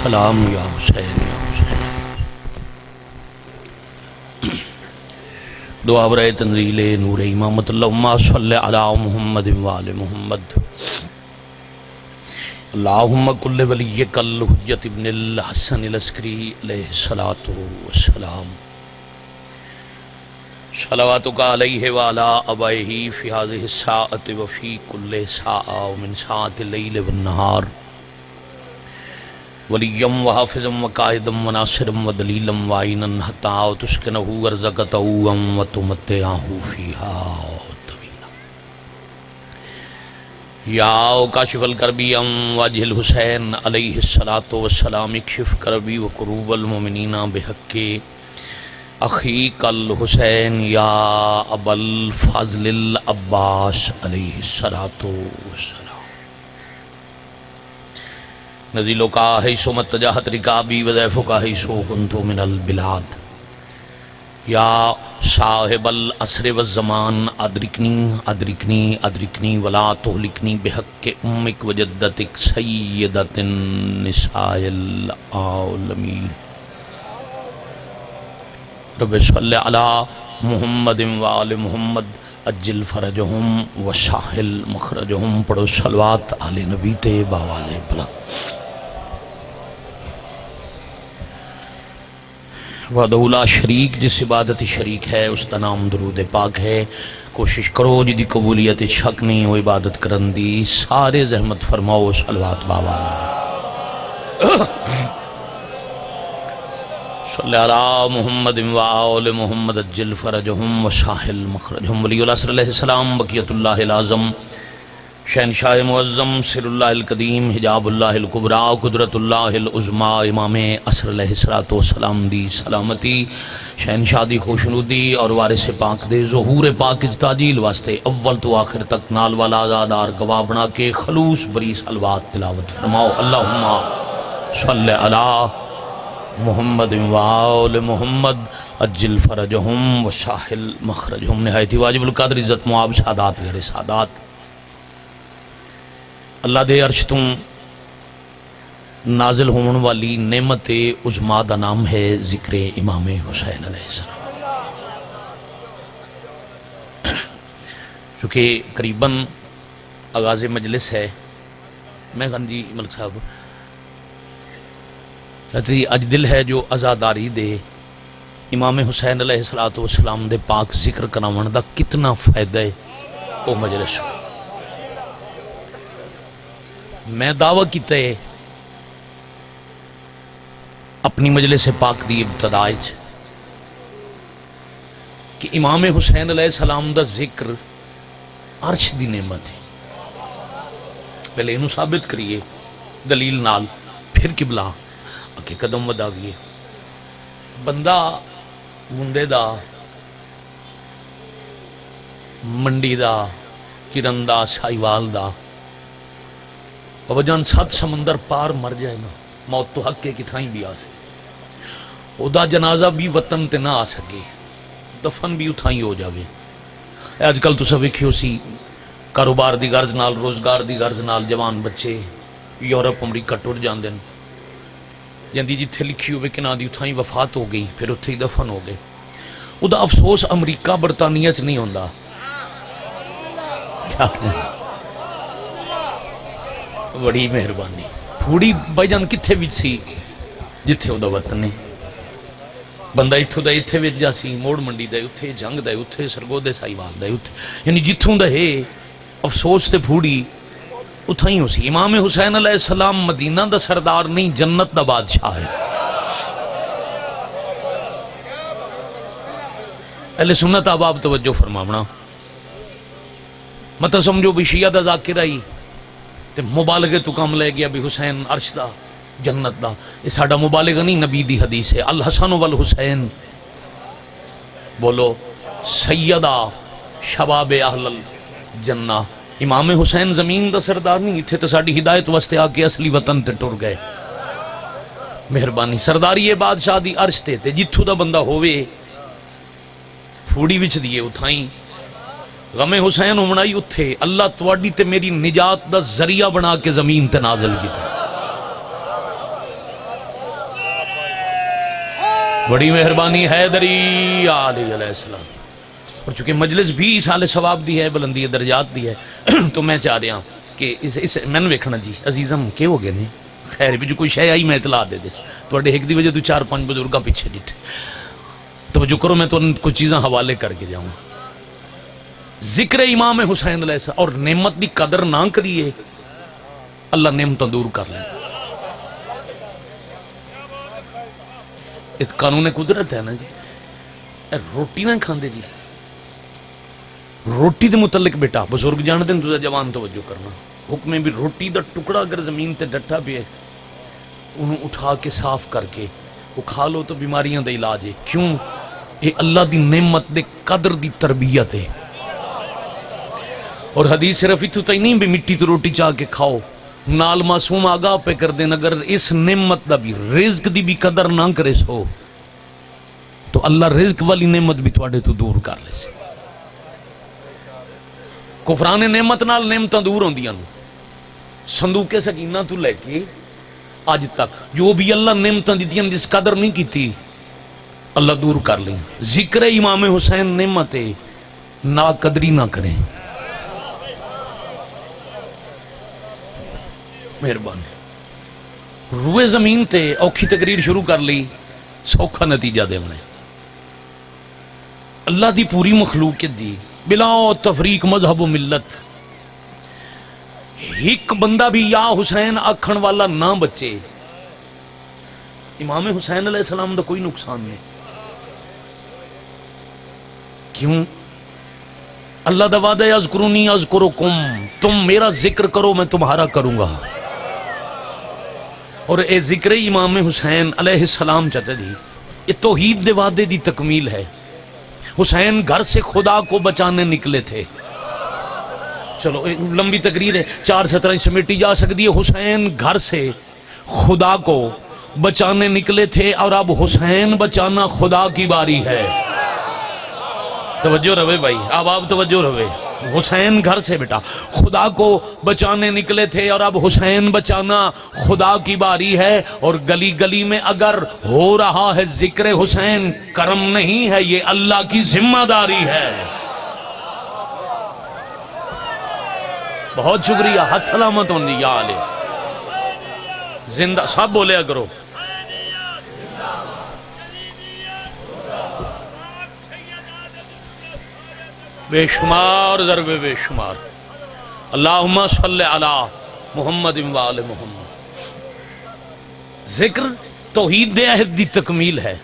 سلام یا حسین یا حسین. دعا برائے تنزیل نور امامت. اللہم صلی علی محمد وآل محمد. اللہم کل ولیک الحجت ابن الحسن العسکری علیہ الصلاۃ والسلام. صلواتک علیہ وعلی آبائہ فی ہذہ الساعۃ وفی کل ساعۃ ومن ساعۃ اللیل والنہار. ولیم وحافظا وقائدا وناصرا ودلیلا وعینا حتی تسکنہ ارضک طوعا وتمتعہ فیہا طویلا. یا کاشف الکربی عن وجہ الحسین علیہ الصلاۃ والسلام اکشف کربی وکروب المؤمنین بحق اخیک الحسین یا ابا الفضل العباس علیہ الصلاۃ والسلام. نزیلک حیث متجہت رکابی وضیفک حیث کنت من البلاد. یا صاحب العصر والزمان ادرکنی ادرکنی ادرکنی ولا تہلکنی بحق امک وجدتک سیدۃ النساء العالمین. رب صلی علی محمد وآل محمد اجل فرجہم وسہل مخرجہم. پڑھو صلوات آل نبی تے باواز بلند. وحدہ لا شریک جس عبادت شریک ہے اس کا نام درود پاک ہے. کوشش کرو جدی قبولیت شک نہیں وہ عبادت کرن دی. سارے زحمت فرماؤ صلوات باواز. صلی علی محمد وآل محمد اجل فرجہم وسہل مخرجہم. ولی العصر علیہ السلام بقیت اللہ العظم شہنشاہ معظم سر اللہ القدیم حجاب اللہ الکبریٰ قدرت اللہ العظمیٰ امام عصر علیہ السلام دی سلامتی شہنشاہ دی خوشنودی اور وارث پاک دے ظہور پاک اجتاجیل واسطے اول تو آخر تک نال والا آزادار گواہ بنا کے خلوص بری صلوات تلاوت فرماؤ. اللہم صلی علی محمد وآل محمد اجل فرجہم وسہل مخرجہم. نہایت واجب القدر عزت معاب سادات غیر سادات اللہ دے عرش تو نازل ہون والی نعمت عظمیٰ دا نام ہے ذکر امام حسین علیہ السلام. چونکہ قریباً آغاز مجلس ہے. میں کہا جی ملک صاحب چاہتی اج دل ہے جو عزاداری دے امام حسین علیہ السلام دے پاک ذکر کراون دا کتنا فائدہ ہے او مجلس. میں دعویٰ کیتا ہے اپنی مجلس پاک دی ابتداء کہ امام حسین علیہ السلام دا ذکر عرش دی نعمت ہے. پہلے انہوں ثابت کریے دلیل نال پھر قبلہ اکے قدم ودا گئے. بندہ منڈے دا منڈی دا کرن دا سائیوال دا بابا جان 7 سمندر پار مر جائے نا موت تو حق کے کتھائیں بھی آ سکے. او دا جنازہ بھی وطن تے نہ آ سکے دفن بھی اتھائیں ہو جاوے. آج کل تو سب ویکھیو سی کاروبار دی غرض نال روزگار دی غرض نال جوان بچے یورپ امریکہ ٹر جاندے ہیں. جندی جتھے لکھی ہوئے کہ نا دی اتھائیں وفات ہو گئی پھر اتھے ہی دفن ہو گئے. او دا افسوس امریکہ برطانیہ چ نہیں ہوندا. بڑی مہربانی. پھوڑی بائی جان کتھے وچ سی جتھے او دا وطن نہیں. بندہ اتھوں دا اتھے وچ جا سی موڑ منڈی دا اتھے جنگ دا اتھے سرگو دے سائیوال دا اتھے یعنی جتھوں دا ہے افسوس تے پھوڑی اتھا ہی ہو سی. امام حسین علیہ السلام مدینہ دا سردار نہیں جنت دا بادشاہ ہے. اہل سنت احباب توجہ فرماونا مت سمجھو بھی شیعہ دا ذاکر آئی تے مبالغے تو کام لے گیا بھی حسین عرش دا جنت دا. یہ ساڑا مبالغہ نہیں نبی دی حدیث ہے. الحسن والحسین بولو سیدہ شباب اہل الجنہ. امام حسین زمین دا سردار نہیں اتھے تو ساڑی ہدایت واسطے آ کے اصلی وطن تے ٹر گئے. مہربانی سرداری بادشاہ دی عرش تے جتھوں دا بندہ ہوئے پھوڑی وچ دیئے اتھائیں غم حسین ہونا ہی اتھے اللہ تواڈی تے میری نجات دا ذریعہ بنا کے زمین تے نازل کیتا. بڑی مہربانی حیدری علیہ السلام. اور چونکہ مجلس بھی سال ثواب دی ہے، بلندی درجات دی ہے، تو میں چاہ رہا کہ اس میں نے ویکھنا جی عزیزم کہ ہو گئے نے خیر بھی جو کوئی شے آئی میں اطلاع دے دس تواڈے ایک دی وجہ تو 4-5 بزرگاں پیچھے ڈٹ توجہ کرو، میں تو کچھ چیزاں حوالے کر کے جاؤں. ذکر امام حسین علیہ السلام اور نعمت دی قدر نہ کریے اللہ نعمتوں دور کر لیں. ایک قانون قدرت ہے نا جی. روٹی نہ کھاندے جی، روٹی دے متعلق بیٹا بزرگ جانتے ہیں تو جوان توجہ کرنا. حکم بھی روٹی دا ٹکڑا اگر زمین تے ڈٹا پہ انہوں اٹھا کے صاف کر کے وہ کھا لو تو بیماریاں دا علاج ہے. کیوں؟ یہ اللہ دی نعمت دے قدر دی تربیت ہے. اور حدیث صرف اتو تھی نہیں بھی مٹی تو روٹی چاہ کے کھاؤ، نال معصوم آگاہ پہ کر دیں اگر اس نعمت دا بھی رزق دی بھی قدر نہ کرے سو تو اللہ رزق والی نعمت بھی تواڈے تو دور کر لے سی. کفران نعمت نال نعمتاں دور ہوندیاں. صندوق سکینہ تو لے کے آج تک جو بھی اللہ نعمتاں دیتیاں جس قدر نہیں کیتی اللہ دور کر لیں. ذکر امام حسین نعمت نا قدری نہ کریں. مہربانی روئے زمین تے اوکھی تقریر شروع کر لی سوکھا نتیجہ دے میں اللہ دی پوری مخلوقیت دی بلا تفریق مذہب و ملت. ایک بندہ بھی یا حسین آکھن والا نہ بچے امام حسین علیہ السلام دا کوئی نقصان نہیں. کیوں؟ اللہ دا وعدہ ہے اذکرونی اذکرکم، تم میرا ذکر کرو میں تمہارا کروں گا. اور اے ذکر امام حسین علیہ السلام چاہتے دی یہ توحید دے وعدے دی تکمیل ہے. حسین گھر سے خدا کو بچانے نکلے تھے. چلو لمبی تقریر ہے 4 سطریں سمیٹی جا سکتی ہے. حسین گھر سے خدا کو بچانے نکلے تھے اور اب حسین بچانا خدا کی باری ہے. توجہ رہے بھائی، اب آپ توجہ رہے. حسین گھر سے بیٹا خدا کو بچانے نکلے تھے اور اب حسین بچانا خدا کی باری ہے. اور گلی گلی میں اگر ہو رہا ہے ذکر حسین کرم نہیں ہے، یہ اللہ کی ذمہ داری ہے. بہت شکریہ، حد سلامت ہوں یا علیہ زندہ سب بولے کرو. بے شمار ضرب بے شمار. اللہم صلی علی محمد و آل محمد. ذکر توحید دے عہد دی تکمیل ہے.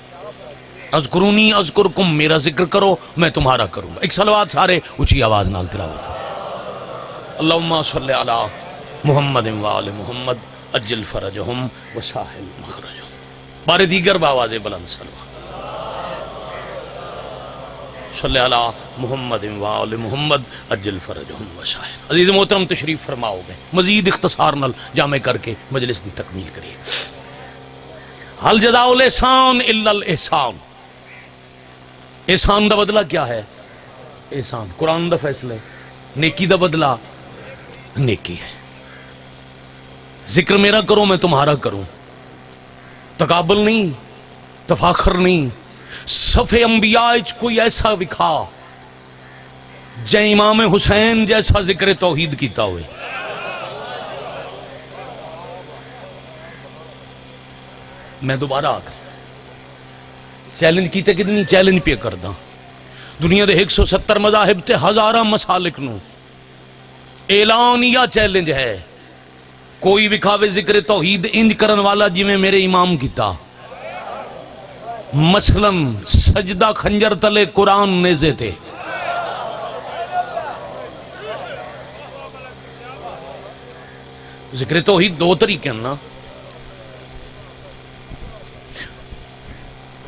اذکرونی اذکرکم، میرا ذکر کرو میں تمہارا کروں گا. ایک صلوات سارے اونچی آواز نال تلاوت. اللہم صلی علی محمد و آل محمد اجل فرجہم و ساحل مخرجہم. بارے دیگر باواز بلند صلوات. صلی علی محمد و آل محمد اجل فرجہم و ساحل. عزیز محترم تشریف فرماؤ گے مزید اختصار نال جامع کر کے مجلس دی تکمیل کریے. حل جزاء الاحسان الا الاحسان. احسان دا بدلہ کیا ہے؟ احسان قرآن دا فیصلہ ہے. نیکی دا بدلہ نیکی ہے. ذکر میرا کرو میں تمہارا کروں. تقابل نہیں، تفاخر نہیں. صف انبیاء کوئی ایسا وکھا جے امام حسین جیسا ذکر توحید کیتا ہوئے. میں دوبارہ آ کر چیلنج کیتے کتنی چیلنج پہ کردہ دنیا دے 170 مذاہب تے ہزاراں مسالک نو اعلان یا چیلنج ہے کوئی وکھاوے ذکر توحید انج کرن والا جی میں میرے امام کیتا. مثلا سجدہ خنجر تلے قرآن نیزے تھے. ذکر توحید دو طریقے ہیں نا.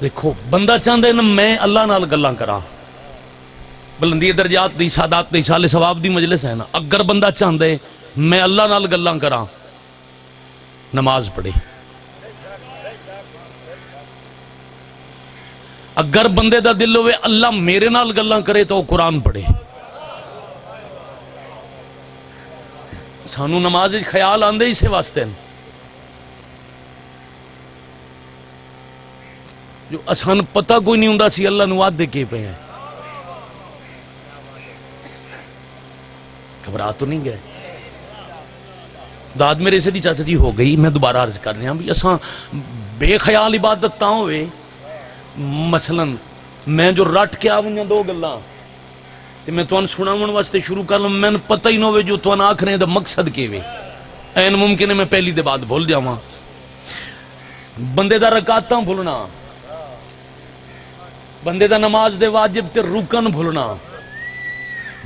دیکھو بندہ چاہتا ہے نا میں اللہ نال گلاں کراں، بلندی درجات دی سادات دی سال ثواب دی مجلس ہے نا. اگر بندہ چاہتا ہے میں اللہ نال گلاں کراں نماز پڑھے. اگر بندے دا دل ہوئے اللہ میرے نال گلاں کرے تو قرآن پڑھے. سانو نماز خیال آندے اسے واسطے جو اسان پتہ کوئی نہیں ہوندا سی اللہ نو وعدے کے پے ہیں. گھبرا تو نہیں گئے. داد میرے سے دی چاچا جی ہو گئی. میں دوبارہ عرض کر رہا ہوں بھی اساں بے خیال عبادت تاں ہوئے. مثلا میں جو رٹ کے آونیاں دو گلاں تے میں تُہاں سناون واسطے شروع کر لوں میں پتہ ہی نہ ہوئے جو تُہاں آکھنے دا مقصد کے وے. این ممکن ہے میں پہلی دے بعد بھول جاواں. بندے دا رکعتاں بھولنا, بندے دا نماز دے واجب تے رکن بھولنا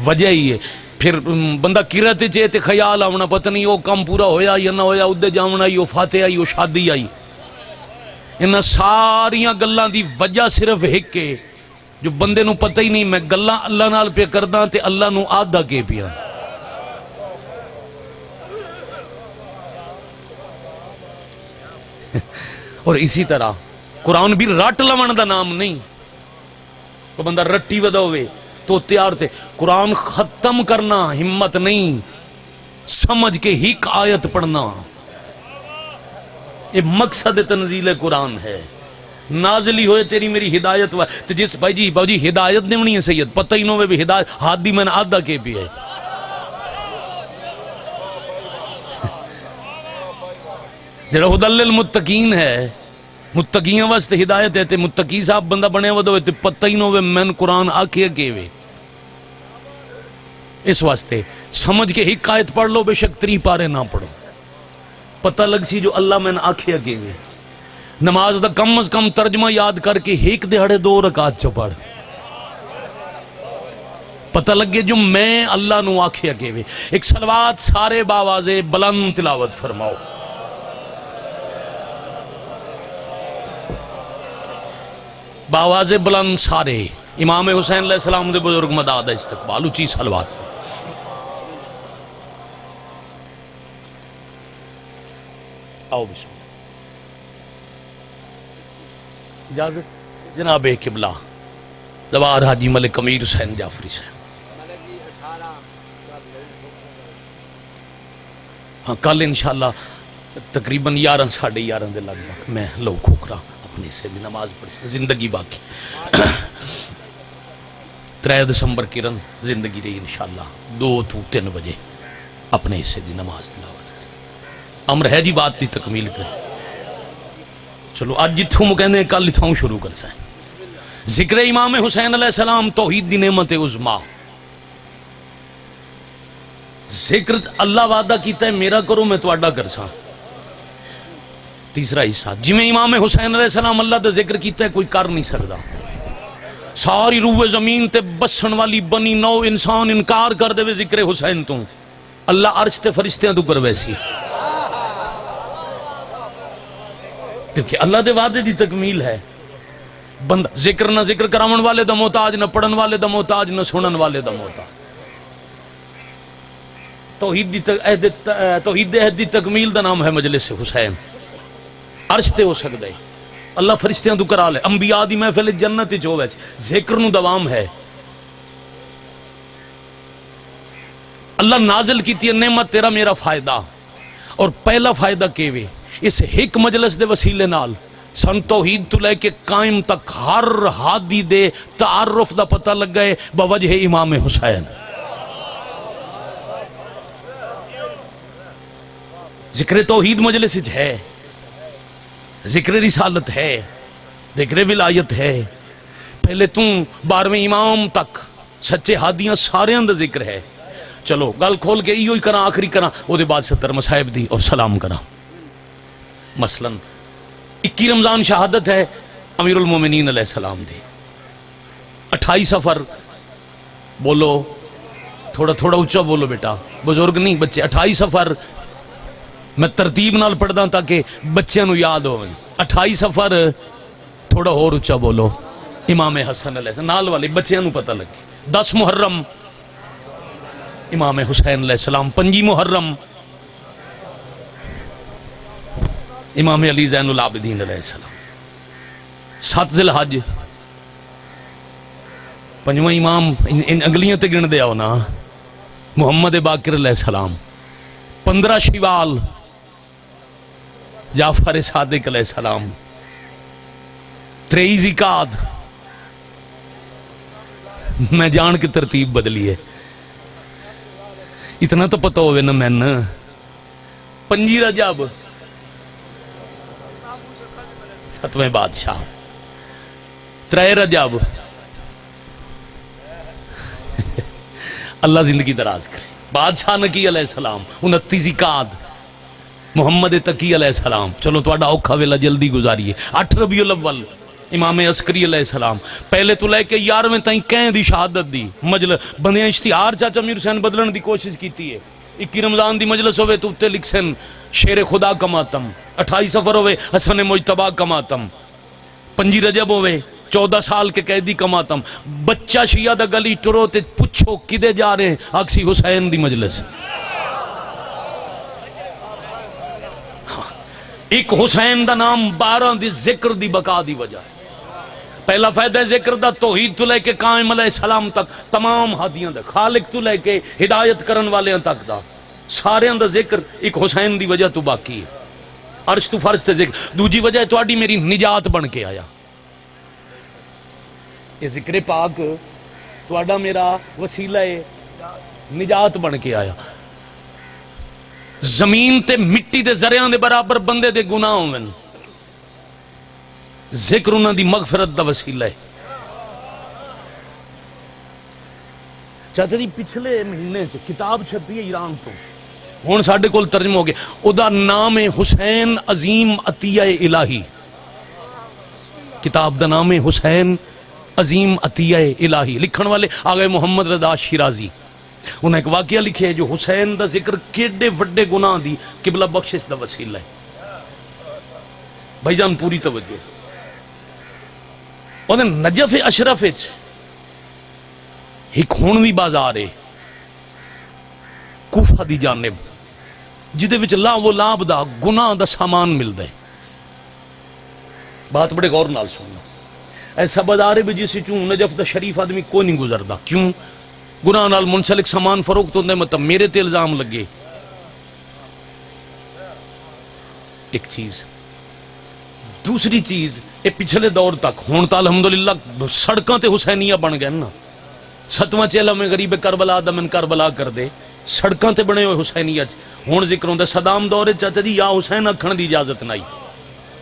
وجہ ہی ہے. پھر بندہ قرت چے تے خیال آونا پتہ نہیں وہ کم پورا ہویا یا نہ ہویا, ادھے جاونا آئی, وہ فاتح آئی, وہ شادی آئی. انہاں ساریاں گلاں دی وجہ صرف ایک ہے جو بندے نو پتہ ہی نہیں میں گلاں اللہ نال پہ کردا تے اللہ نو آدھا کے پیا. اور اسی طرح قرآن بھی رٹ لون دا نام نہیں. تو بندہ رٹی ودا ہوئے تو تیار تھے. قرآن ختم کرنا ہمت نہیں, سمجھ کے ہی آیت پڑھنا یہ مقصد تنزیل قرآن ہے. نازلی ہوئے تیری میری ہدایت تو جس بھائی جی ہدایت دیونی ہے سید پتہ ہی نہ ہوئے بھی ہدایت ہاتھ دی میں نے آدھا کے بھی ہے. جڑا ہدل للمتقین ہے متقیاں واسطے ہدایت ہے تے متقی صاحب بندہ بنے ودو تے پتہ ہی نہ ہوئے میں قرآن آکھے کے وے. اس واسطے سمجھ کے ایک آیت پڑھ لو, بے شک 3 پارے نہ پڑھو, پتہ لگ سی جو اللہ میں نے آکھے کے وے. نماز دا کم از کم ترجمہ یاد کر کے ایک دہاڑے 2 رکعت چ پڑھ, پتہ لگے جو میں اللہ نو آکھے کے وے. ایک صلوات سارے باوازے بلند تلاوت فرماؤ. باواز بلند سارے امام حسین علیہ السلام دے بزرگ مداد استقبال اچھی صلوات. آؤ بسم اللہ. اجازت جناب قبلہ زوار حاجی ملک امیر حسین جعفری صاحب. ہاں کل انشاءاللہ تقریباً 11:30 دے لگ بھگ میں لو کھوکرا اپنی سے دی نماز پڑھ زندگی باقی 3 دسمبر کرن زندگی رہی انشاءاللہ 2 تو 3 بجے اپنے حصے دی نماز تلاوت. امر ہے جی بات دی تکمیل کر. چلو آج جتھوں مکہنے کل اتھوں شروع کر سائیں. ذکر امام حسین علیہ السلام توحید دی نعمت عظما. ذکر اللہ وعدہ کیتا ہے میرا کرو میں تواڈا کرساں. تیسرا حصہ جویں امام حسین علیہ السلام اللہ دا ذکر کیتا ہے کوئی کر نہیں سکدا. ساری روح زمین تے بسن والی بنی نو انسان انکار کر دے ذکر حسین تو اللہ عرش تے فرشتیاں تو کروے سی. کیونکہ اللہ دے وعدے دی تکمیل ہے. بندہ ذکر نہ ذکر کراون والے دا محتاج, نہ پڑھن والے دا محتاج, نہ سنن والے دا محتاج. توحید دی تکمیل دا نام ہے مجلس حسین. عرش تے ہو سکتا ہے اللہ فرشتیاں تو کرا لے. انبیاء دی محفل جنت جو ویسے ذکر نو دوام ہے. اللہ نازل کیتی ہے نعمت تیرا میرا فائدہ. اور پہلا فائدہ کیوے اس ایک مجلس دے وسیلے نال سن توحید تو لے کے قائم تک ہر ہادی دے تعارف دا پتہ لگ گئے بوجہ امام حسین. ذکر توحید مجلس ہے, ذکر رسالت ہے, ذکر ولایت ہے. پہلے توں 12ویں امام تک سچے ہادیاں سارے اندر ذکر ہے. چلو گل کھول کے ایو ہی کراں آخری کراں او دے بعد 70 مصائب دی اور سلام کراں. مثلا 21 رمضان شہادت ہے امیر المومنین علیہ السلام دی. 28 سفر بولو تھوڑا تھوڑا اونچا بولو بیٹا, بزرگ نہیں بچے. 28 سفر میں ترتیب نال پڑھدا تاکہ بچیاں نو یاد ہو. 28 سفر تھوڑا اور اونچا بولو امام حسن علیہ السلام نال والے بچیاں نو پتہ لگے. 10 محرم امام حسین علیہ السلام. 5 محرم امام علی زین العابدین علیہ السلام. 7 ذی الحج 5واں امام ان اگلیاں تے گن دے آؤ نا محمد باقر علیہ السلام. 15 شوال جعفر صادق علیہ السلام، 23 ذیقعد، میں جان کی ترتیب بدلی ہے، اتنا تو پتہ ہوئے نا میں 5 رجب 7ویں بادشاہ، 3 رجب اللہ زندگی دراز کرے، بادشاہ نکی علیہ السلام 29 ذیقعد، محمد تقی علیہ السلام، چلو تھوڑا اوکھا ویلا جلدی گزاریے، 8 ربیع الاول امام عسکری علیہ السلام، پہلے تو لے کے 11ویں تائیں کہیں دی شہادت دی مجلس بندے اشتہار چاچا میر حسین بدلن دی کوشش کیتی ہے، 21 رمضان دی مجلس ہوئے تو اتے لکھسن شیر خدا کا ماتم، 28 سفر ہوئے حسن مجتبی کا ماتم، 5 رجب ہوئے 14 سال کے قیدی کا ماتم، بچہ شیعہ دا گلی ٹرو تے پچھو کدے جا رہے ہیں، آکسی حسین دی مجلس، ایک حسین دا نام 12 دی ذکر دی بقا دی وجہ ہے، پہلا فائدہ ذکر دا توحید تو لے کے قائم علیہ السلام تک تمام ہادیاں دا، خالق تو لے کے ہدایت کرن والے تک دا، سارے دا ذکر ایک حسین دی وجہ تو باقی ہے، عرش تو فرض تے ذکر، دوجی وجہ تواڈی میری نجات بن کے آیا، یہ ذکر پاک تواڈا میرا وسیلہ نجات بن کے آیا، زمین تے مٹی دے ذریعہ دے برابر بندے دے گناہ ہوئن، ذکر انہاں دی مغفرت دا وسیلہ ہے۔ چاچا جی پچھلے مہینے سے کتاب چھپی ہے ایران تو، ہون ساڑھے کول ترجمہ ہو گئے، او دا نام ہے حسین عظیم عطیہ الہی، کتاب دا نام ہے حسین عظیم عطیہ الہی، لکھن والے آگئے محمد رضا شیرازی، انہوں نے ایک واقعہ لکھے ہے جو حسین دا ذکر کیڑے وڈے گناہ دی قبلہ بخشش دا وسیلہ ہے، بھائی جان پوری توجہ، انہوں نے نجف اشرف ایک ہونوی بازار ہے کوفہ دی جانب جدے وچ لا وہ لاب دا گناہ دا سامان مل دے، بات بڑے غور نال سننا، ایسا بازارے بھی جیسی چون نجف دا شریف آدمی کوئی نہیں گزردا، کیوں؟ گناہ نال منسلک سامان فروخت ہوندے، مطلب میرے تے الزام لگے، ایک چیز، دوسری چیز اے پچھلے دور تک ہون تا الحمدللہ سڑکاں تے حسینیہ بن گئے نا، 7واں چیلہ میں غریب کربلا دا من کربلا کر دے، سڑکاں تے بنے ہوئے حسینیہ ہون ذکر ہوندے، صدام دورے چاچا جی یا حسین اکھن دی اجازت نہیں،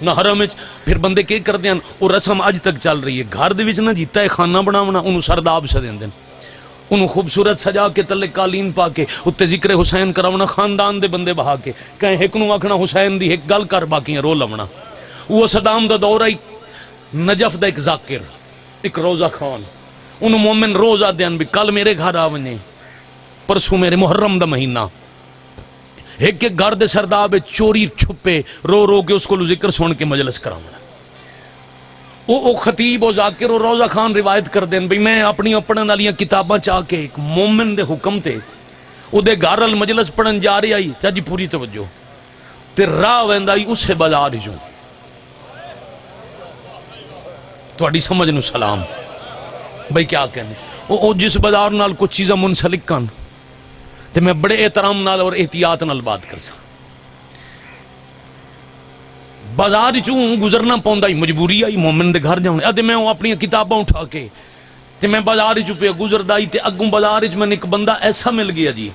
نہ حرم وچ، پھر بندے کی کردے ہیں، وہ رسم اج تک چل رہی ہے، گھر دے وچ نہ جیتا ہے خانہ بناونا، انہوں سرداب سدین دین، انہوں خوبصورت سجا کے تلے قالین پا کے اتے ذکر حسین کراونا، خاندان دے بندے بہا کے کہیں ایک نو آکھنا حسین دی ایک گل کر باقیاں رو لونا، وہ صدام دا دورہ نجف دا ایک ذاکر، ایک روزہ خان، انہوں مومن روزہ دین بھی کل میرے گھر آونے، پرسوں میرے محرم دا مہینہ، ایک ایک گھر دے سرداب چوری چھپے رو رو کے اس کو ذکر سن کے مجلس کراونا، او خطیب و ذاکر و روزہ خان روایت کر دین بھئی میں اپنی اپنن والیاں کتاباں چاہ کے ایک مومن دے حکم تے او دے گھر المجلس پڑھن جا رہی آئی، چاہ جی پوری توجہ، تے راہ ویندا آئی اسے بازار جو، تواڈی سمجھ نو سلام، بھئی کیا کہنے، او جس بازار نال کچھ چیزاں منسلک کن تے میں بڑے احترام نال اور احتیاط نال بات کر سا، بازار چوں گزرنا پوندا ہی مجبوری آئی مومن دے گھر جاؤں، ادھے میں اپنی کتاباں اٹھا کے تے میں بازار چوں پہ گزردا ہی تے اگوں بازار وچ میں ایک بندہ ایسا مل گیا جی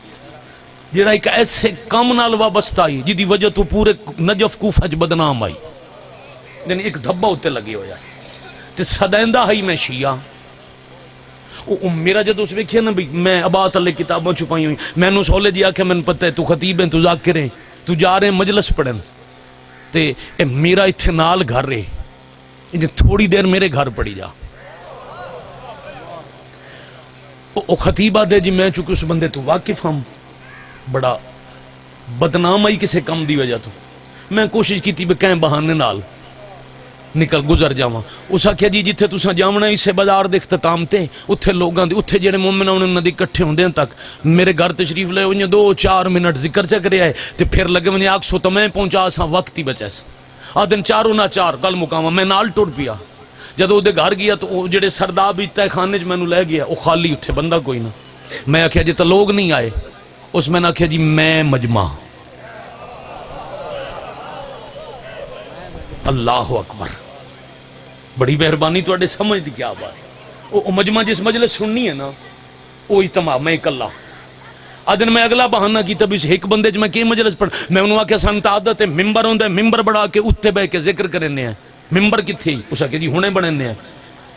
جڑا ایک ایسے کام نال وابستہ ہی جدی وجہ تو پورے نجف کوفہ وچ بدنام آئی، یعنی ایک دھبا ہوتے لگے ہویا تے سدیندا ہی میں شیعہ، میرا جد اس ویکھیا نا بھی میں ابات اللہ کتاباں چھپائی ہوئی، میں نو سولے جی آکھے میں پتہ ہے تو خطیب ہیں، تو ذاکر ہیں، تو جا رہے ہیں مجلس پڑھن، تے اے میرا اتھے نال گھر رہے، انہیں تھوڑی دیر میرے گھر پڑی جا، او خطیبہ دے جی میں چونکہ اس بندے تو واقف ہم، بڑا بدنام آئی کسے کم دی وجہ تو، میں کوشش کی تھی بے کہیں بہانے نال نکل گزر جاواں، اس آکھیا جی جتھے تساں جاونا اسے بازار دے اختتام تے اتھے لوگاں دے اتھے جڑے مومن انہاں دے اکٹھے ہوندے تک میرے گھر تشریف لے انہیں 2-4 منٹ ذکر چ کریا ہے تے پھر لگے ونی آکسو تو میں پہنچا سا وقت ہی بچے سا آدن 4 نہ 4 گل مقامہ میں نال ٹر پیا، جدو دے گھر گیا تو جڑے سرداب تہ خانے چ مینوں لے گیا وہ خالی اتھے بندہ کوئی نہ، میں آکھیا جی تو لوگ نہیں آئے، اس میں نے آکھیا جی میں مجمع اللہ اکبر، بڑی مہربانی تواڈے سمجھ دی کیا بات. او مجمع جس مجلس سننی ہے نا وہ اجتماع میں اکلا ادن میں اگلا بہانہ کیتا بھی ایک بندے چ میں کی مجلس پڑھ. میں انہوں آخیا سن تا عادت ہے ممبر ہوندا ہے، ممبر بڑھا کے اتنے بہ کے ذکر کرنے ہیں. ممبر کتھے؟ اس آخیا جی ہونے بنے ہیں.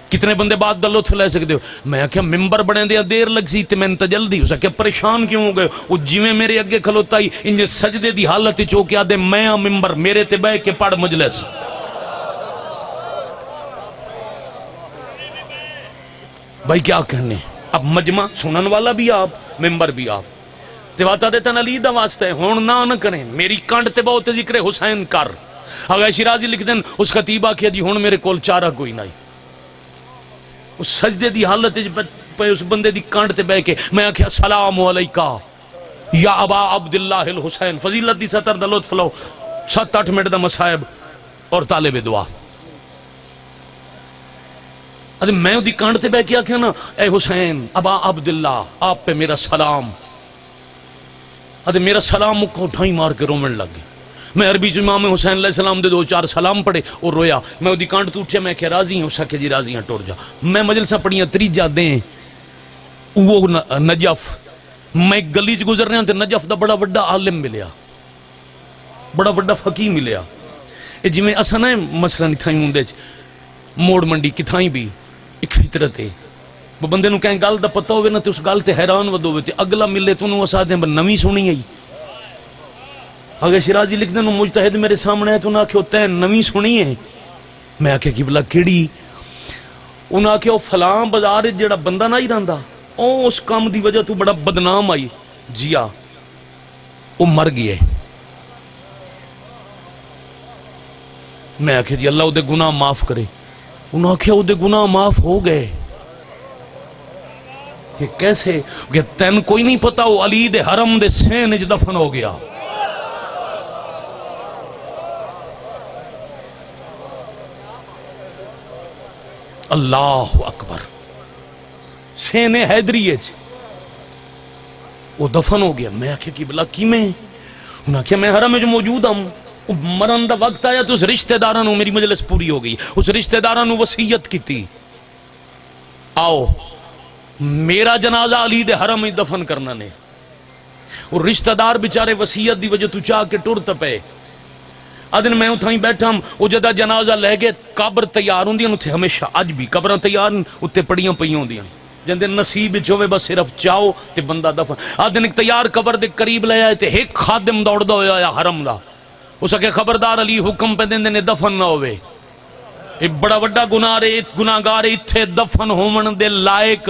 کتنے بندے بعد دا لطف لے سکتے ہو؟ میں آخیا ممبر بنے دیا دیر لگ سی تے میں تے جلدی. اس آخیا پریشان کیوں ہو گئے؟ وہ جویں میرے اگے کھلوتا ہی انج سجدے دی حالت چ ہو کے آدے میں ہاں ممبر، میرے تے بہ کے پڑھ مجلس. بھائی کیا کہنے، اب مجمع سنن والا بھی آپ، ممبر بھی آپ. تے واتا دے تن علی دا واسطہ ہے، ہون نہ کریں. میری کانڈ تے بہت ذکر حسین کر. اگر شیرازی لکھ دیں اس خطیبہ کیا جی ہون میرے کول چارہ کوئی نہیں. اس سجدے دی حالت پہ اس بندے دی کانڈ تے بہ کے میں آکھیا السلام علیکہ یا ابا عبداللہ الحسین. فضیلت دی سطر دا لطف لو، 7-8 منٹ دا مصائب اور طالب دعا. میں دی کانڈ تے بہ کے آکھیا نا اے حسین ابا عبداللہ آپ پہ میرا سلام. میرا سلام مکھوں ڈھائی مار کے رومن لگ گئی. میں عربی چ امام حسین علیہ السلام دے 2-4 سلام پڑھے اور رویا. میں دی کانڈ تو اٹھیا، میں کہ راضی ہوں. سکے جی راضی ہاں ٹر جا. میں مجلساں پڑھیاں تریجا دیں وہ نجف. میں گلی چ گزر رہا تے نجف دا بڑا وڈا عالم ملیا، بڑا وڈا فقیہ ملیا. اے جویں اساں نہ مثلا اتھائی ہوندے موڑ منڈی کتھائی بھی ایک فطرت ہے. وہ بندے نو کہیں گل دا پتہ ہوئے نا تے اس گل تے حیران ودو ہوئے تے اگلا ملے تو انہوں اسا دیں نویں سنی آئی. اگر شیرازی لکھ دیں مجتہد میرے سامنے ہے تو انہوں آکھے ہوتا ہے نویں سنی ہے. میں آکھے کی بلا کیڑی؟ انہوں آکھے وہ فلاں بازار جڑا بندہ نہ ہی رہندا او اس کام دی وجہ تو بڑا بدنام آئی. جیا وہ مر گئے. میں آکھے جی اللہ وہ دے گناہ معاف کرے. انہوں آکھے وہ دے گناہ معاف ہو گئے. کہ کیسے؟ کہ تین کوئی نہیں پتا وہ علی دے حرم دے سین وچ دفن ہو گیا. اللہ اکبر. سین حیدری وہ دفن ہو گیا. میں آخیا کی بلا کی میں؟ انہوں نے آخیا میں حرم وچ موجود ہوں. مرن دا وقت آیا تو اس رشتہ داراں میری مجلس پوری ہو گئی. اس رشتہ داراں وصیت کی تھی آؤ میرا جنازہ علی دے حرم میں دفن کرنا نے. اور رشتہ دار بیچارے وصیت دی وجہ تو چاہ کے ٹر تپے. ادن میں اتھائی بیٹھا ہوں وہ جدہ جنازہ لے گئے قبر تیار ہوندیاں اتھے ہمیشہ اج بھی قبراں تیار اتھے پڑیاں پئیاں ہوندیاں جندے نصیب وچ ہوے بس صرف چاہو تے بندہ دفن. ادن ایک تیار قبر دے قریب لے آئے تے ایک خادم دوڑدا ہویا آیا حرم دا. اس کے خبردار علی حکم پہ دیندے نے دفن نہ ہوئے. یہ بڑا وڈا گناہگار اتھے دفن ہومن دے لائق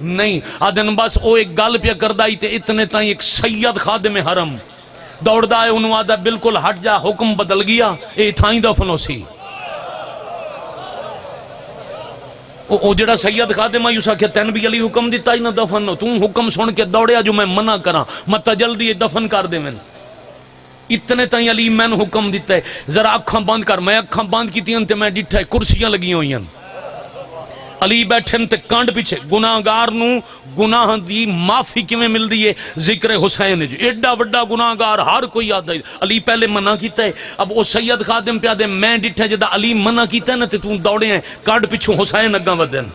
نہیں. آدن بس او ایک گل پہ کردائی تے اتنے تائیں ایک سید خادم حرم دوڑدا ہے. انہوں آدھا بالکل ہٹ جا حکم بدل گیا اے تھائیں دفن ہو سی. او جڑا سید خادم آئی اسا کہ تین بھی علی حکم دیتا ہی نہ دفن ہو. تم حکم سن کے دوڑیا جو میں منع کراں مت جلدی دفن کر دے. میں اتنے تائیں علی میں حکم دیتا ہے ذرا اکھاں بند کر. میں اکھاں بند کیتی ہیں تے میں ڈٹھا ہے کرسیاں لگی ہوئی ہیں. علی بیٹھے تے کانڈ پیچھے. گناہگار نو گناہ دی معافی کیویں ملدی ہے؟ ذکر حسین جو ایڈا وڈا گناہگار ہر کوئی آدا ہے. علی پہلے منع کیتا ہے. اب وہ سید خادم پہ آدھے میں ڈٹھا جدا علی منع کیتا ہے نا تے تو دوڑے ہیں کانڈ پیچھوں حسین اگاں ودن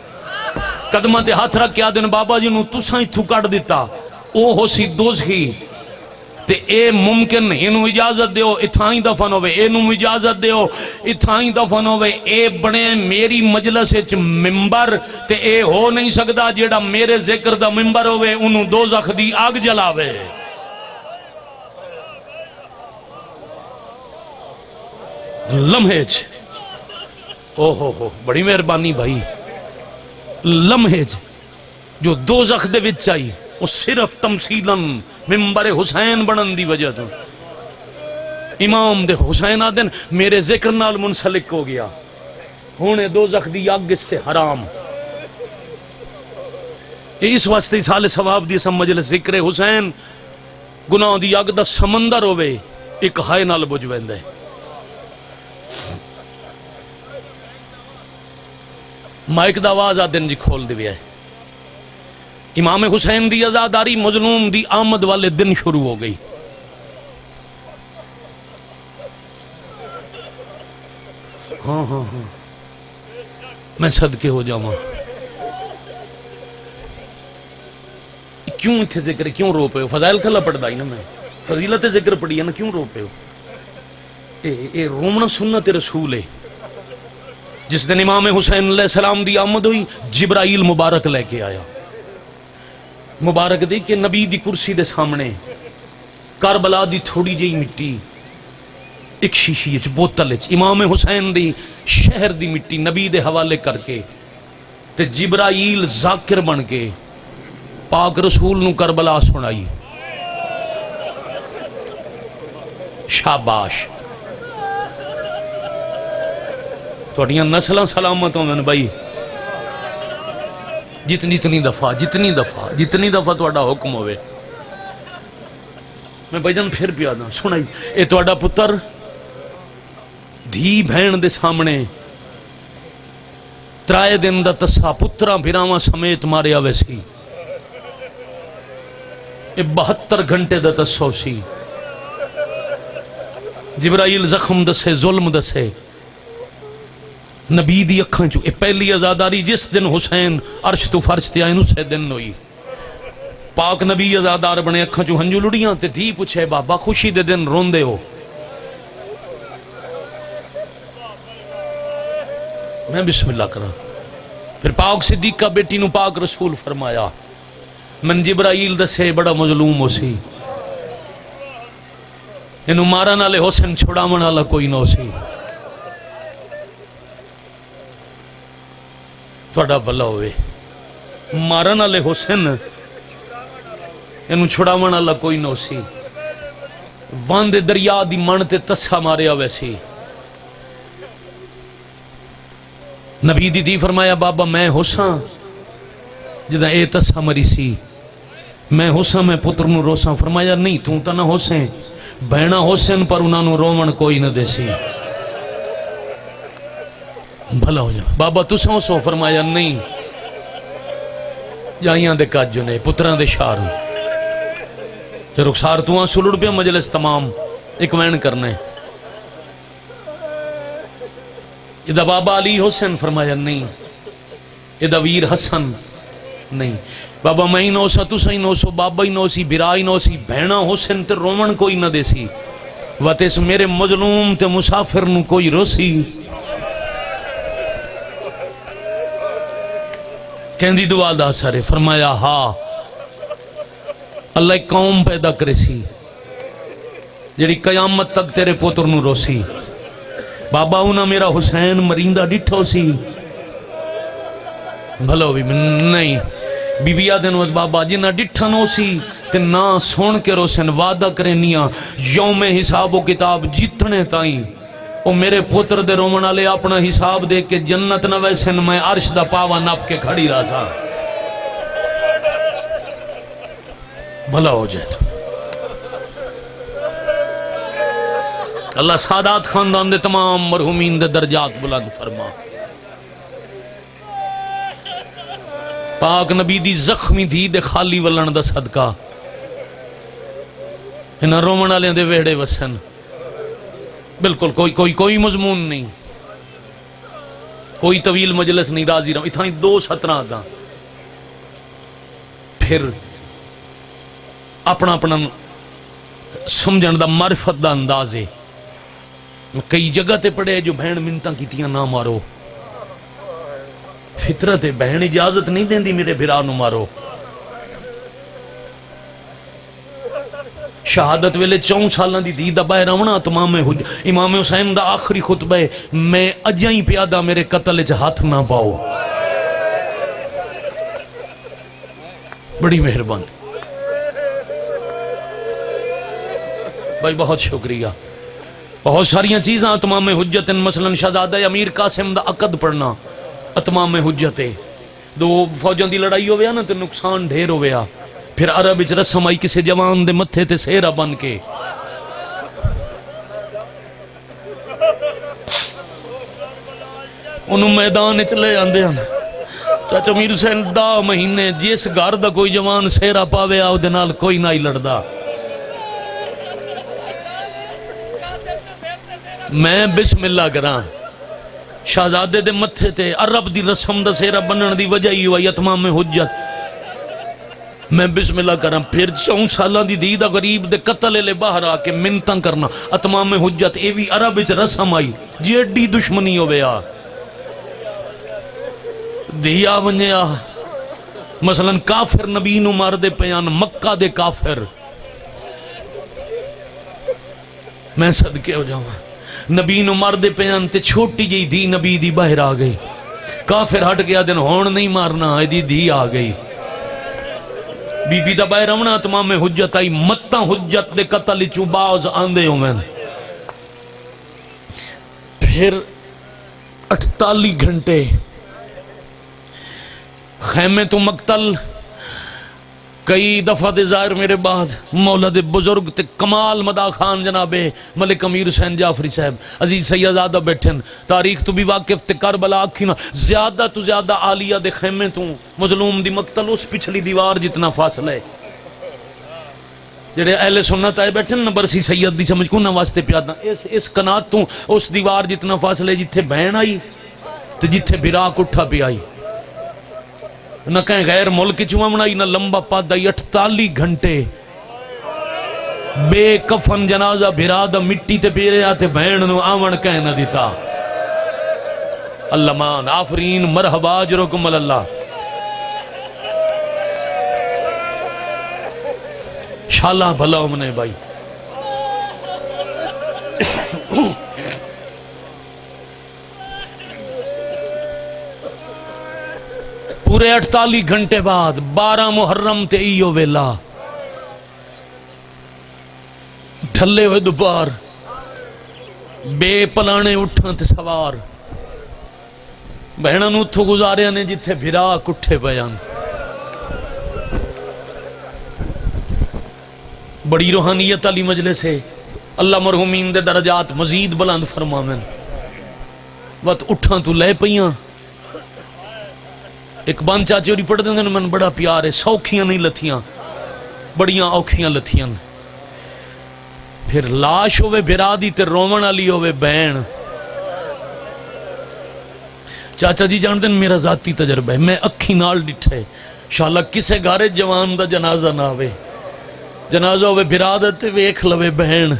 قدماں تے ہاتھ رکھ کے آدھے بابا جی نو تساں ایتھوں کڈ دیتا او ہو سی دوزخی تے اے ممکن اینو اجازت دیو اتھائیں دفن ہوئے. اینو اجازت دیو اتھائیں دفن ہوئے. اے بنے میری مجلس اچ ممبر تے اے ہو نہیں سکدا جیڑا میرے ذکر دا ممبر ہوئے انہوں دوزخ دی آگ جلاوے. لمحے چ او ہو بڑی مہربانی بھائی. لمحے چ جو دوزخ دے وچ آئی وہ صرف تمثیلاً ممبر حسین بنن دی وجہ تو. امام دے حسین آدن میرے ذکر نال منسلک ہو گیا ہونے دوزخ دی آگ اس تے حرام. اس واسطے سال ثواب دی سمجھ ذکر حسین گناہ دی آگ دا سمندر ہوئے ایک ہائے نال بجھ ویندے. مائک دا آواز آدن جی کھول دی ہے. امام حسین دی عزاداری مظلوم دی آمد والے دن شروع ہو گئی. ہاں ہاں ہاں میں صدقے ہو جاواں. کیوں اتنے ذکر کیوں رو پے ہو؟ فضائل کھلا پڑھدا ہی نا میں فضیلت ذکر پڑھی ہے نا, کیوں رو پے ہو؟ اے رومنا سنت رسول ہے. جس دن امام حسین علیہ السلام دی آمد ہوئی جبرائیل مبارک لے کے آیا. مبارک دی کہ نبی دی کرسی دے سامنے کربلا دی تھوڑی جئی مٹی ایک شیشی وچ بوتل وچ امام حسین دی شہر دی مٹی نبی دے حوالے کر کے تے جبرائیل ذاکر بن کے پاک رسول نو کربلا سنائی. شاباش تھوڑیاں نسلاں سلامت ہوں بھائی. جتنی دفعہ تھوڑا حکم ہوئے. میں بھائی جان پھر پیا دا سنائی. اے تھوڑا پتر دھی بہن دے سامنے ترائے دن دا تسا پتراں بھراواں سمیت ماریا ویسی. اے 72 گھنٹے دا تسو سی. جبرائیل زخم دسے ظلم دسے نبی دی اکھاں چو. اے پہلی ازاداری جس دن حسین عرش تو فرش تے آئے اسے دن ہوئی. پاک نبی ازادار بنے اکھاں چو ہنجو لڑیاں تے دھی پوچھے بابا خوشی دے دن روندے ہو؟ میں بسم اللہ کرا. پھر پاک صدیقہ بیٹی نو پاک رسول فرمایا من جبرائیل دسے بڑا مظلوم ہو سی, انہوں مارن والے حسین چھڑاون والا کوئی نہ سی. تھوڑا بھلا ہوئے مارن والے حسین انہوں چھڑاون والا کوئی نہ سی. واند دریا دی من تے تسا ماریا ویسی. نبی دی فرمایا بابا میں حساں جدہ اے تسا مری سی, میں حساں میں پتر نو روساں. فرمایا نہیں تو تا نہ حسین بہنا حسین پر انہاں نو رومن کوئی نہ دے سی. بھلا ہو جا بابا تساں سو. فرمایا نہیں جائیاں دے کاجو نے پتران دے شار تے رخسار تو آنسو لڑ پیا مجلس تمام ایک وین کرنے. ادھا بابا علی حسین. فرمایا نہیں ادھا ویر حسن نہیں. بابا میں ہی نو سا تسا ہی نو سو بابا ہی نو سی برا ہی نو سی بہنا حسین تے رومن کوئی نہ دے سی. واتس میرے مظلوم تے مسافر نو کوئی رو سی. کہندی دعا دا سارے. فرمایا ہاں اللہ ایک قوم پیدا کرے سی جڑی قیامت تک تیرے پوتر نو رو سی. بابا انہا میرا حسین مریندہ ڈٹھو سی. بھلو بھی نہیں بی بی آدھن وقت بابا جنہ ڈٹھا نو سی تے نا سون کے روسن وعدہ کرنیا یوم حساب و کتاب جتنے تائیں او میرے پتر دے رومن والے اپنا حساب دے کے جنت نہ ویسن میں عرش دا پاوا نپ کے کھڑی رہا سا. بھلا ہو جائے تو اللہ سادات خاندان دے تمام مرحومین دے درجات بلند فرما. پاک نبی دی زخمی دی دے خالی ولن دا صدقہ انہاں رومن والے دے ویڑے وسن. بالکل کوئی مضمون نہیں, کوئی طویل مجلس نہیں. راضی رہا اتھانی 2 سطرہ دا پھر اپنا سمجھن دا معرفت دا اندازے. کئی جگہ تے پڑے جو بہن منتاں کیتیاں نہ مارو. فطرت بہن اجازت نہیں دیں دی میرے بھرا نو مارو. شہادت ویلے 4 سالہ دی دید باہر آونا تمام امام حسین دا آخری خطبہ ہے میں اجائیں پیادہ میرے قتل چ ہاتھ نہ پاؤ. بڑی مہربان بھائی, بہت شکریہ. بہت ساریاں چیزاں اتمام حجت مثلا شہزادہ امیر قاسم دا عقد پڑھنا اتمام حجت. 2 فوجوں دی لڑائی ہویا نا تے نقصان ڈھیر ہویا. پھر عرب وچ رسم آئی کسے جوان دے متھے تے سہرا بن کے انہوں میدان چلے آندے ہیں. چاچا امیر حسین 10 مہینے جس گھر دا کوئی جوان سہرا پاوے آو دے نال کوئی نہ ہی لڑدا. میں بسم اللہ کراں شہزادے دے متھے تے عرب دی رسم دا سیرا بنن دی وجہ ہی ہوئی اتمام حجت میں بسم اللہ کرم پھر 4 سالاں دی دی دا غریب دے قتل لے باہر آ کے منتاں کرنا اتمام حجت اے وی عرب وچ رسم آئی جی ایڈی دشمنی ہوے آ دیا ونیا مثلا کافر نبی نو مار دے پیان مکہ دے کافر میں صدقے ہو جاواں نبی نو مار دے پیان تے چھوٹی جی دی نبی دی باہر آ گئی کافر ہٹ گیا دن ہون نہیں مارنا ایدی دی آ گئی بی بی دا باہر آونا تمام حجت آئی متاں حجت دے قتل چوں باز آندے ہوں میں پھر 48 گھنٹے خیمے تو مقتل کئی دفعہ دے ظاہر میرے بعد مولا دے بزرگ تے کمال مدا خان جناب ملک امیر حسین جعفری صاحب عزیز سیدزادہ بیٹھن تاریخ تو بھی واقف تے کربلا آکھینا زیادہ تو زیادہ عالیہ دے خیمے تو مظلوم دی مقتل اس پچھلی دیوار جتنا فاصلہ ہے جڑے اہل سنت آئے بیٹھن نا برسی سید دی سمجھ کو نا واسطے پیادا اس کنات تو اس دیوار جتنا فاصلہ ہے جتھے بہن آئی تے جتھے براق اٹھا پی آئی نہ کہیں غیر ملک چوامنائی نہ لمبا پادائی 48 گھنٹے بے کفن جنازہ بھرادہ مٹی تے پیرے آتے بہن نو آون کہیں نہ دیتا اللہ مان آفرین مرحبا جرکم اللہ شالا بھلا امنے بھائی پورے 48 گھنٹے بعد 12 محرم تے ایو ویلا ڈھلے ہوئے دوپہر بے پلانے اٹھاں تے سوار بہناں نو اتھو گزارے نے جتھے بھرا کٹھے بیان بڑی روحانیت علی مجلس ہے اللہ مرحومین دے درجات مزید بلند فرماویں وقت اٹھاں تو لے پیاں ایک بان چاچے اور پڑھ دیں من بڑا پیار ہے سوکھیاں نہیں لتھیاں بڑیاں اوکھیاں لتھیاں پھر لاش ہوئے بھرادی تے رومن علی ہوئے بین چاچا جی جان دیں میرا ذاتی تجربہ ہے میں اکھی نال ڈٹھے شاءاللہ کسے گارے جوان دا جنازہ نہ ہوئے جنازہ ہوئے بھرادت ویکھ لوے بہن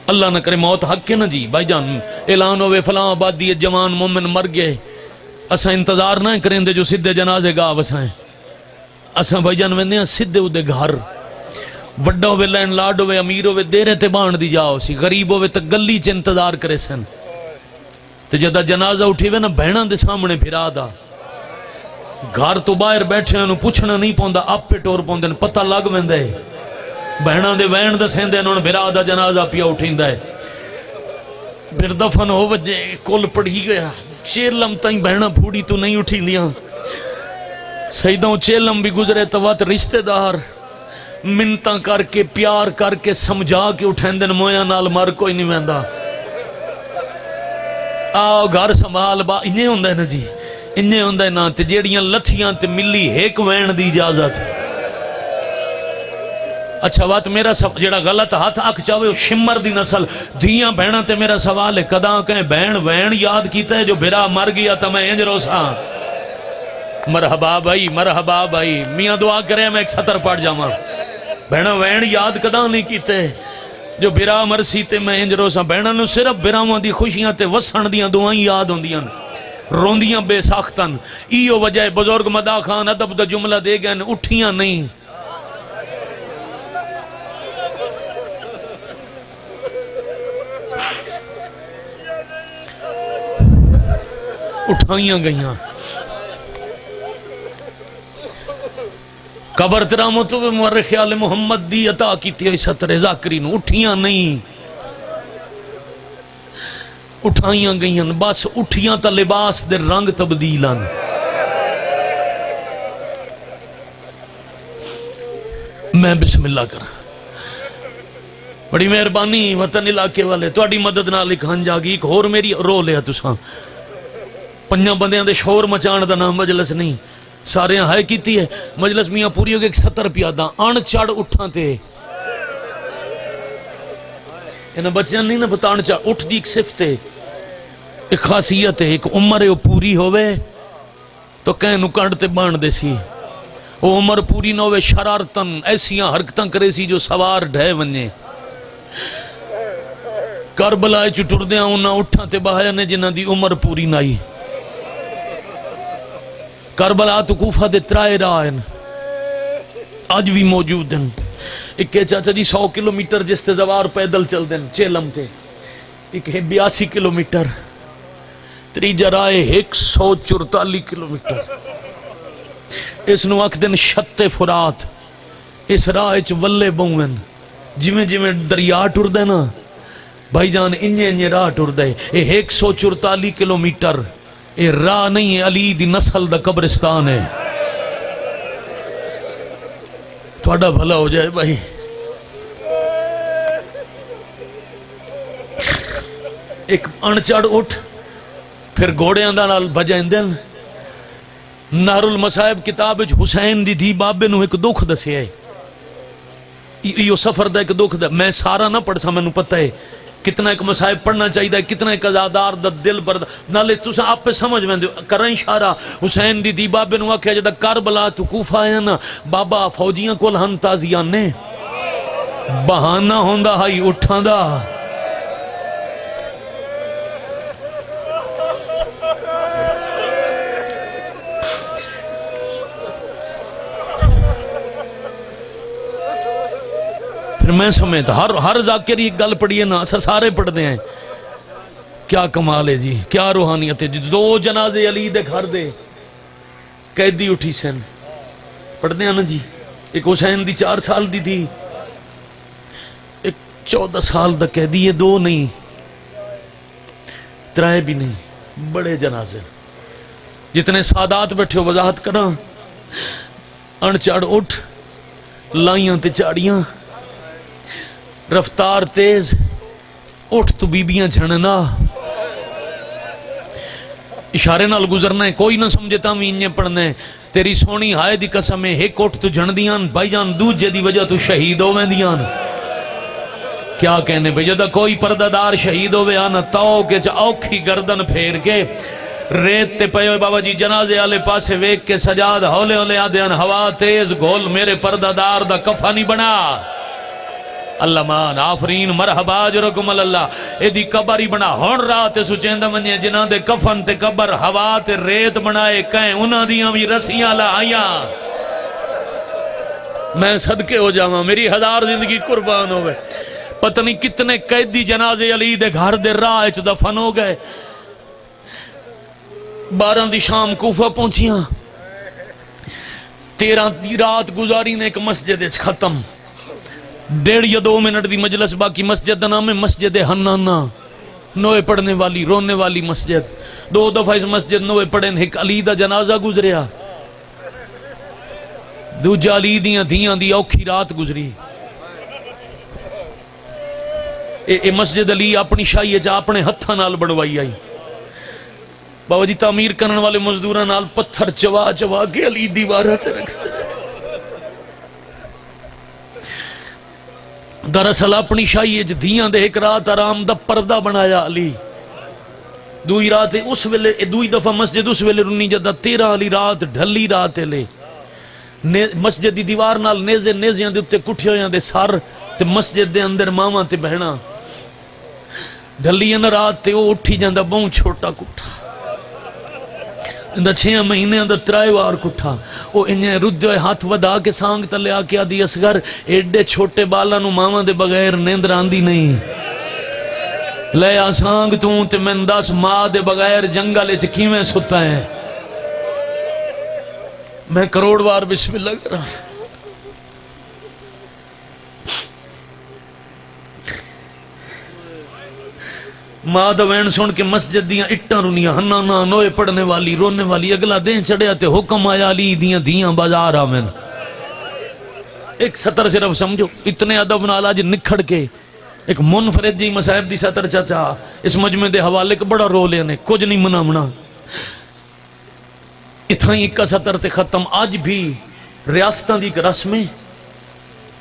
اللہ نہ کرے موت حق کے نہ جی بھائی جان اعلان ہوئے فلاں آبادی جوان مومن مر گئے اساں انتظار نہ کریں دے جو سدھے جنازے گا وسائیں اساں بھائی جان ویندے ہیں سدھے اودے گھر وڈا ہوئے لین لاڈ ہوئے امیر ہوئے دیرے تے بان دی جاؤ سی غریب ہوئے تے گلی چ انتظار کرے سن تے جدہ جنازہ اٹھی ہوئے نا بہناں دے سامنے پھرا دا گھر تو باہر بیٹھے انہوں پوچھنا نہیں پوندا آپ پہ ٹور پوندے پتہ لگ ویندے بہناں دے وین دسیندے انہوں بھرا دا جنازہ پیا اٹھیندا ہے پھر دفن ہو وجے کل پڑھی گیا چیلم تائیں بہنہ پھوڑی تو نہیں اٹھی دیا سیدوں چیلم بھی گزرے تو وقت رشتہ دار منتاں کر کے پیار کر کے سمجھا کے اٹھین دن مویاں نال مر کوئی نہیں ویندا آؤ گھر سنبھال با انہیں ہوندہ ہے نا جی انہیں ہوندہ ہے نا تے جیڑیاں لتھیاں تے ملی ایک وین دی اجازت اچھا بات میرا جڑا غلط ہاتھ آکھ چاہوے شمر دی نسل دھیاں بہناں تے میرا سوال ہے کداں کہیں بہن وین یاد کیتا ہے جو بھرا مر گیا تا میں انج روساں مرحبا بھائی میاں دعا کرے میں ایک سطر پڑھ جاواں بہناں وین یاد کداں نہیں کیتے جو بھرا مرسی تے میں انج روساں بہناں نو صرف بھراواں دی خوشیاں تے وسن دیاں دعائیں یاد ہوندیاں روندیاں بے ساختن ایو وجہ بزرگ مدا خان ادب دا جملہ دے گئے اٹھیاں نہیں اٹھائیاں گئیاں قبر ترامتو و مورخ آل محمد دی عطا کی تھی ستر ذاکرین اٹھیاں نہیں اٹھائیاں گئیاں بس اٹھیاں تا لباس دے رنگ تبدیلاں میں بسم اللہ کرا بڑی مہربانی وطن علاقے والے تو اڈی مدد نہ لکھان جاگی ایک اور میری رو لیا تساں پنجاں بندیاں دے شور مچان دا نام مجلس نہیں سارے ہائے کیتی ہے مجلس میاں پوری ہو گئے ایک 70 پیادہ آن چاڑ اٹھاں تے انہاں بچیاں نہیں نا بتان چاڑ اٹھ دی ایک صفتے ایک خاصیت ہے، ایک عمر ہے وہ پوری ہوئے تو کہیں نو کانڈتے بان دے سی، وہ عمر پوری نہ ہوئے شرارتن ایسیاں حرکتاں کرے سی جو سوار ڈھے ونجے۔ کربلا چٹر دیا انہاں اٹھاں تے بہایا نے جنہ دی عمر پوری نائی۔ کربلا تو کوفہ دے ترائے راہن آج بھی موجود ہیں۔ ایک کہ چاچا جی 100 کلومیٹر جس تے زوار پیدل چل دیں چیلم تے، ایک ہے 82 کلومیٹر، تریجہ رائے 144 کلومیٹر۔ اس نو اک دن شت فرات، اس راہ چ ولے بہن جویں جویں دریا ٹردے نا بھائی جان انجے انجے راہ ٹردے۔ یہ 144 کلومیٹر یہ راہ نہیں ہے، علی دی نسل دا قبرستان ہے۔ تھوڑا بھلا ہو جائے بھائی۔ ایک انچڑ اٹھ پھر گھوڑیاں دا نال بجائیں دن۔ نہر المصائب کتاب حسین دی بابے نو ایک دکھ دسیا ہے، یہ سفر دا ایک دکھ دا، میں سارا نہ پڑھ سا، میں نو پتہ ہے کتنا ایک مصائب پڑھنا چاہیے، کتنا ایک ازادار دا دل برد نالے تسا آپ پہ سمجھ میں کریں اشارہ۔ حسین دی بابے نو آکھیا جدا کربلا تو کوفہ آیا نا بابا فوجیاں کول ہن تازیان نے بہانہ ہوندا ہائی اٹھاں دا۔ پھر میں سمیت ہر ذاکر یہ گل پڑھیے نا سارے پڑھتے ہیں، کیا کمال ہے جی، کیا روحانیت ہے جی۔ 2 جنازے علی دے گھر دے قیدی اٹھی سن، پڑھتے ہیں نا جی۔ ایک حسین دی 4 سال دی تھی، ایک 14 سال دا قیدی ہے، 2 نہیں 3 بھی نہیں، بڑے جنازے۔ جتنے سادات بیٹھے ہو وضاحت کراں، انچڑ اٹھ لائیاں تے چاڑیاں، رفتار تیز اٹھ تو بیبیاں جھڑنا، اشارے نال گزرنا ہے، کوئی نہ سمجھے تاں بھی انہیں پڑھنا ہے۔ تیری سونی ہائے دی قسم ہے، ایک اٹھ تو جھڑ دیاں بھائی جان، دوجے دی وجہ تو شہید ہوویں دیاں۔ کیا کہنے بھئی جدہ کوئی پردہ شہید ہووے آنا تاؤ کے اوکھی گردن پھیر کے ریت تے پہو بابا جی جنازے آلے پاسے ویک کے سجاد ہولے ہولے آدھیان ہوا تیز گھول میرے پردہ دار دا کفانی بنا۔ اللہ مان آفرین مرحبا جرکم اللہ، اے دی قبر ہی بنا ہون رات سچیندہ منیے جنہ دے کفن تے قبر ہوا تے ریت بنائے کہیں انہاں دیاں بھی رسیاں لائیاں۔ میں صدقے ہو جاواں میری 1000 زندگی قربان ہوئے۔ پتہ نہیں کتنے قیدی جنازے علی دے گھر دے راہ اچ دفن ہو گئے۔ 12 دی شام کوفہ پہنچیاں، 13 دی رات گزاری نے ایک مسجد اچ ختم، 1.5 یا 2 منٹ دی مجلس باقی۔ مسجد دا نام ہے مسجد حنانہ، نوے پڑھنے والی رونے والی مسجد۔ 2 دفعہ اس مسجد نوے پڑھن، ایک علی دا جنازہ گزریا، دوجا علی دیاں دھیاں دی اوکھی رات گزری۔ اے مسجد علی اپنی شاہی جا اپنے ہتھاں نال بڑوائی آئی۔ بابا جی تعمیر کرن والے مزدوراں نال پتھر چوا چوا کے علی دیوارہ تے رکھتے۔ دراصل اپنی شاہی دھیاں دے ایک رات آرام دا پردہ بنایا علی۔ دوئی رات اس ویلے دوئی دفعہ مسجد اس ویلے رنی جدہ 13 علی رات ڈھلی رات لے مسجد دی دیوار نال نیزے نیزیاں دے اتے کٹھے ہویاں دے سار تے مسجد دے اندر ماما تے بہنا ڈھلی ان رات تے وہ اٹھی جاندہ بہن چھوٹا کٹھا اندہ 6 مہینے اندہ 3 وار کٹھا وہ انہیں ردوئے ہاتھ ودا کے سانگ تلے آکے آدھی اسگر ایڈے چھوٹے بالا نو ماما دے بغیر نیندر آندی نہیں لے آسانگ توں تے میں 10 ماں دے بغیر جنگلے چکیویں ستا ہے۔ میں کروڑ وار بسم اللہ کر رہا ماں دوین سن کے مسجد دیاں اٹھاں رونیاں ہنانا نوے پڑھنے والی رونے والی اگلا دین چڑھے آتے حکم آیا علی دیاں دیاں بازار آمین۔ ایک سطر صرف سمجھو اتنے ادب نال آج نکھڑ کے ایک منفرد جی مصاحب دی سطر چاچا اس مجمع دے حوالے کا بڑا رول ہے کچھ نہیں منامنا اتنا ہی کا سطر تے ختم۔ آج بھی ریاستان دی ایک رسم ہے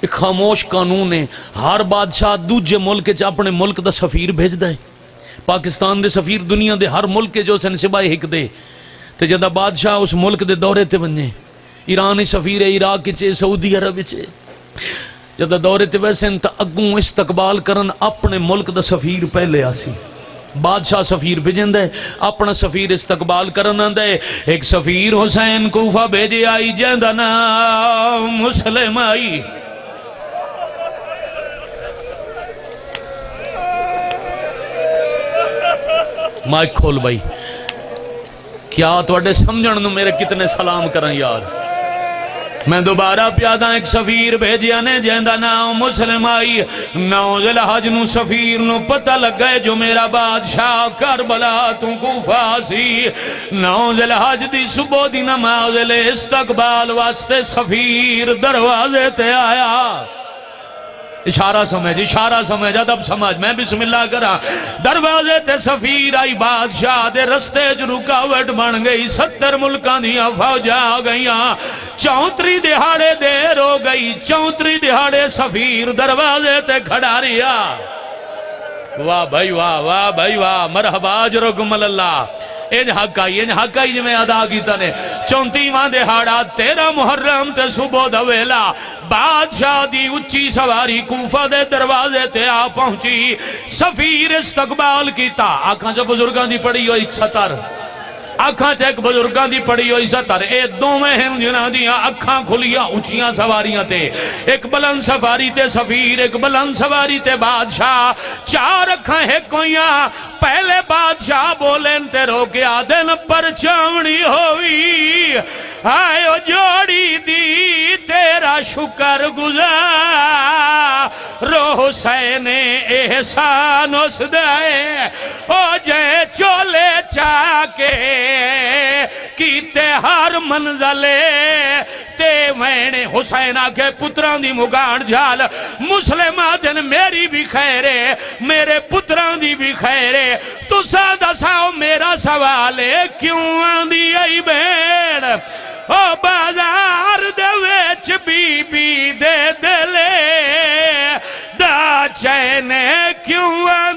ایک خاموش قانون ہے ہر بادشاہ دوجے ملک چا اپنے ملک دا سفیر بھیج دائے پاکستان دے سفیر دنیا دے ہر ملک جو سن سبائے ہک دے تے جدہ بادشاہ اس ملک دے دورے تے ونجے ایران سفیر عراق چے سعودی عرب چے جدہ دورے تے ویسے تا اگوں استقبال کرن اپنے ملک دا سفیر پہلے آسی بادشاہ سفیر بھیجن دے اپنا سفیر استقبال کرنا دے ایک سفیر حسین کوفہ بھیجے آئی جیندہ نام مسلم آئی مائک کھول بھائی کیا توڑے سمجھن نو میرے کتنے سلام کرن یار میں دوبارہ پیادہ ایک سفیر بھیجیا نے جیندہ نام مسلم آئی 9 ذی الحج نو سفیر نو پتہ لگ گئے جو میرا بادشاہ کربلا تو کوفہ سی 9 ذی الحج دی صبح دی نماز لے استقبال واسطے سفیر دروازے تے آیا اشارہ سمجھ ادب سمجھ میں بسم اللہ کرا دروازے تے سفیر آئی بادشاہ دے رستے جو رکاوٹ بن گئی 70 ملکان دیا فوجا گئیاں 34 دہاڑے دیر ہو گئی 34 دہاڑے سفیر دروازے تے کھڑا رہا واہ بھائی واہ مرحبا جرکم اللہ این حق آئی جو میں ادا کیتا نے 34واں دہاڑا 13 محرم تے صبح دا ویلا بادشاہ دی اچھی سواری کوفہ دے دروازے تے آ پہنچی سفیر استقبال کیتا آنکھاں جو بزرگاں دی پڑی ہوئی 70 اکھاں چیک بزرگاں دی پڑی ہوئی 70 اے دو میں ہیں جنہاں دیاں اکھاں کھلیاں اونچیاں سواریاں تے ایک بلند سواری تے سفیر ایک بلند سواری تے بادشاہ 4 اکھاں ایک کوئیاں پہلے بادشاہ بولیں تے روکے آدن پر چاونی ہوئی آئے او جوڑی دی تیرا شکر گزار رو حسین احسان اس دائے او جائے چولے چاکے کیتے ہر منزلے تے وینے حسین آکے پتران دی مگان جھال مسلم آدن میری بھی خیرے میرے پتران دی بھی خیرے تو سادہ ساؤ میرا سوالے کیوں آندی آئی بین او بازار دے ویچ بی بی دے دلے دا چینے کیوں آندی